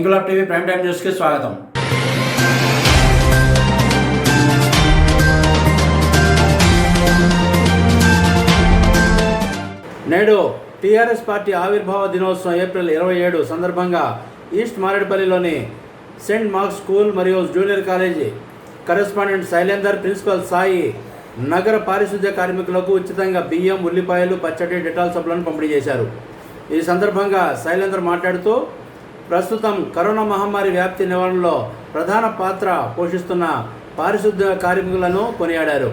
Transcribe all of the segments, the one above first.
Inquilab TV prime time న్యూస్కి స్వాగతం. నేడు టీఆర్ఎస్ పార్టీ ఆవిర్భావ దినోత్సవం ఏప్రిల్ 27 సందర్భంగా ఈస్ట్ మారేడుపల్లిలోని సెయింట్ మార్క్స్ స్కూల్ మరియు junior college correspondent Shailender, principal Sai నగర పారిశుద్ధ్య కార్మికులకు ఉచితంగా బియ్యం, ఉల్లిపాయలు, పచ్చడి, డెటాల్ సబ్బులను పంపిణీ చేశారు. ఈ సందర్భంగా శైలేందర్ మాట్లాడుతూ ప్రస్తుతం కరోనా మహమ్మారి వ్యాప్తి నివారణలో ప్రధాన పాత్ర పోషిస్తున్న పారిశుద్ధ్య కార్మికులను కొనియాడారు.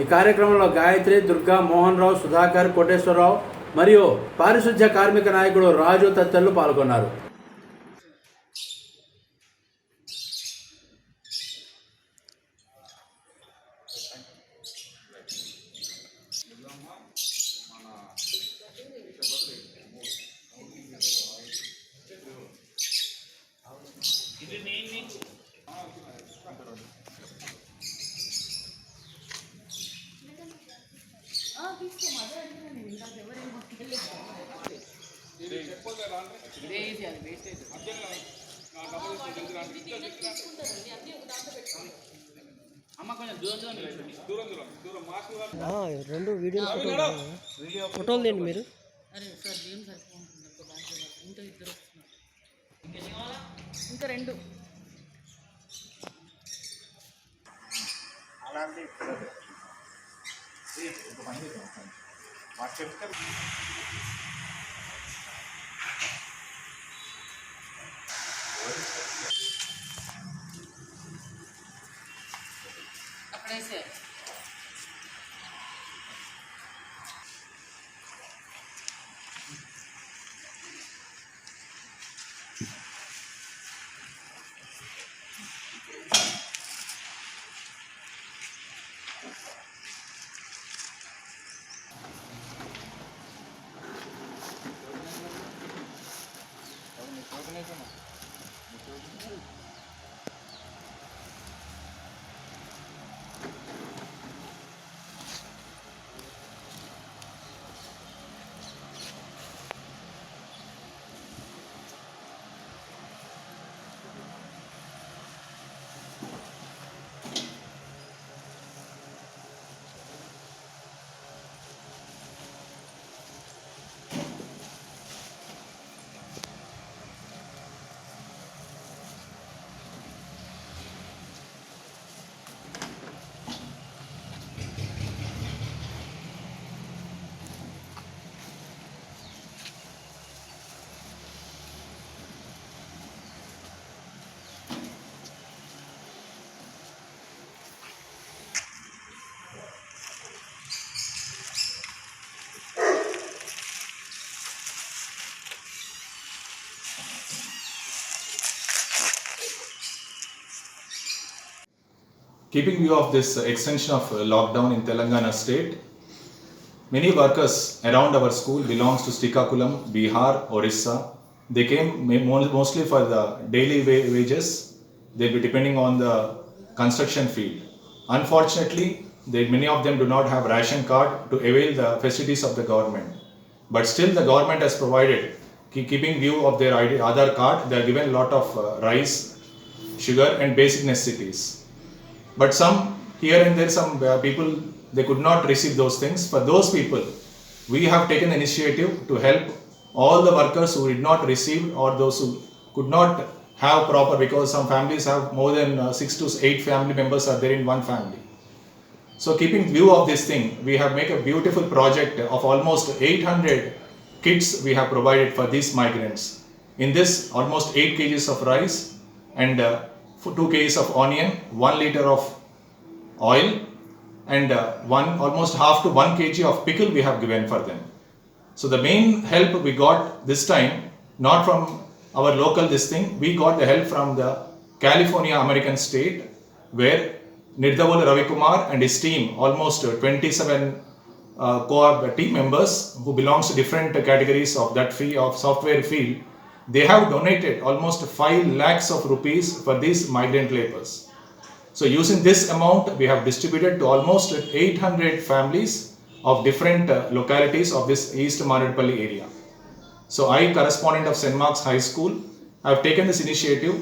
ఈ కార్యక్రమంలో గాయత్రి, దుర్గా, మోహన్ రావు, సుధాకర్, కోటేశ్వరరావు మరియు పారిశుద్ధ్య కార్మిక నాయకుడు రాజు తదితరులు పాల్గొన్నారు. రెండు వీడియో ఫోటోలు తీయండి మీరు. ఇంకా రెండు అక్కడేసే Keeping view of this extension of lockdown in Telangana state, many workers around our school belongs to Srikakulam, Bihar, Orissa. They came mostly for the daily wages. They'll be depending on the construction field. Unfortunately, many of them do not have ration card to avail the facilities of the government. But still the government has provided, keeping view of their Aadhaar card, they are given a lot of rice, sugar and basic necessities. But some here and there, some people, they could not receive those things. For those people, we have taken initiative to help all the workers who did not receive or those who could not have proper, because some families have more than 6 to 8 family members are there in one family. So keeping view of this thing, we have made a beautiful project of almost 800 kits we have provided for these migrants. In this, almost 8 kgs of rice and 2 kgs of onion, 1 liter of oil and almost half to 1 kg of pickle we have given for them. So the main help we got this time, not from our local we got the help from the California American state, where Nirdavol Ravikumar and his team, almost 27 co-op team members who belongs to different categories of that software field, they have donated almost 5 lakhs of rupees for these migrant laborers. So using this amount, we have distributed to almost 800 families of different localities of this East Maredpalli area. So I, correspondent of St. Mark's High School, I have taken this initiative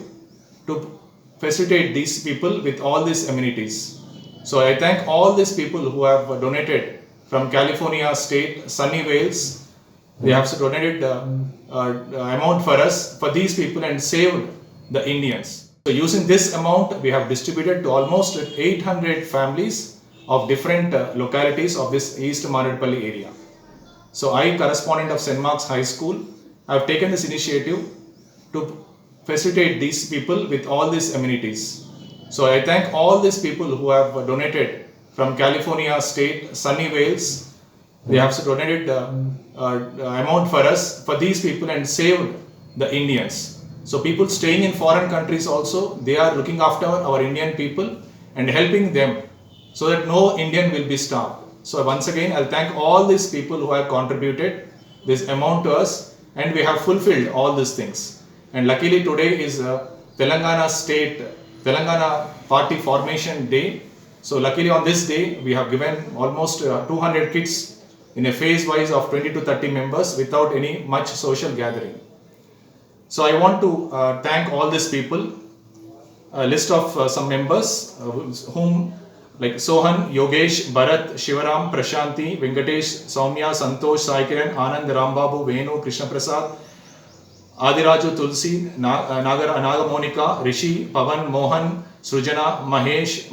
to facilitate these people with all these amenities. So I thank all these people who have donated from California state, sunny Wales. They have donated amount for us, for these people, and saved the Indians. So using this amount, we have distributed to almost 800 families of different localities of this East Maradpalli area. So I, correspondent of St. Mark's High School, I have taken this initiative to facilitate these people with all these amenities. So I thank all these people who have donated from California state, sunny Wales. They have donated amount for us, for these people, and saved the Indians. So people staying in foreign countries also, they are looking after our Indian people and helping them so that no Indian will be starved. So once again, I'll thank all these people who have contributed this amount to us, and we have fulfilled all these things. And luckily today is Telangana Party Formation Day. So luckily on this day, we have given almost 200 kits in a phase wise of 20 to 30 members without any much social gathering. So I want to thank all these people. A list of some members whom like Sohan, Yogesh, Bharat, Shivaram, Prashanti, Venkatesh, Soumya, Santosh, Saikiran, Anand, Rambabu, Venu, Krishna Prasad, Adiraju, Tulsi, Naga Monica, Rishi, Pavan, Mohan, Srujana, Mahesh,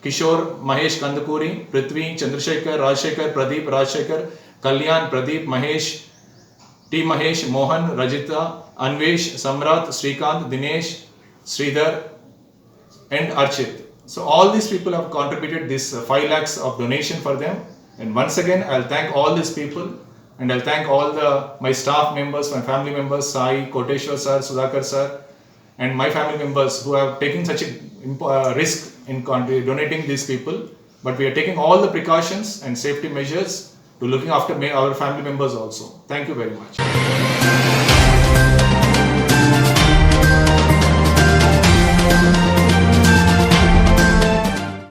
Kishore, Mahesh Kandakuri, Prithvi, Chandrasekhar, Rajshekhar, Pradeep, Rajshekhar, Kalyan, Pradeep, Mahesh, T. Mahesh, Mohan, Rajita, Anvesh, Samrat, Srikant, Dinesh, Sridhar, and Archit. So all these people have contributed this 5 lakhs of donation for them. And once again, I'll thank all these people, and I'll thank all my staff members, my family members, Sai, Koteshwar sir, Sudhakar sir, and my family members who have taken such a risk in donating these people. But we are taking all the precautions and safety measures to looking after our family members also. Thank you very much.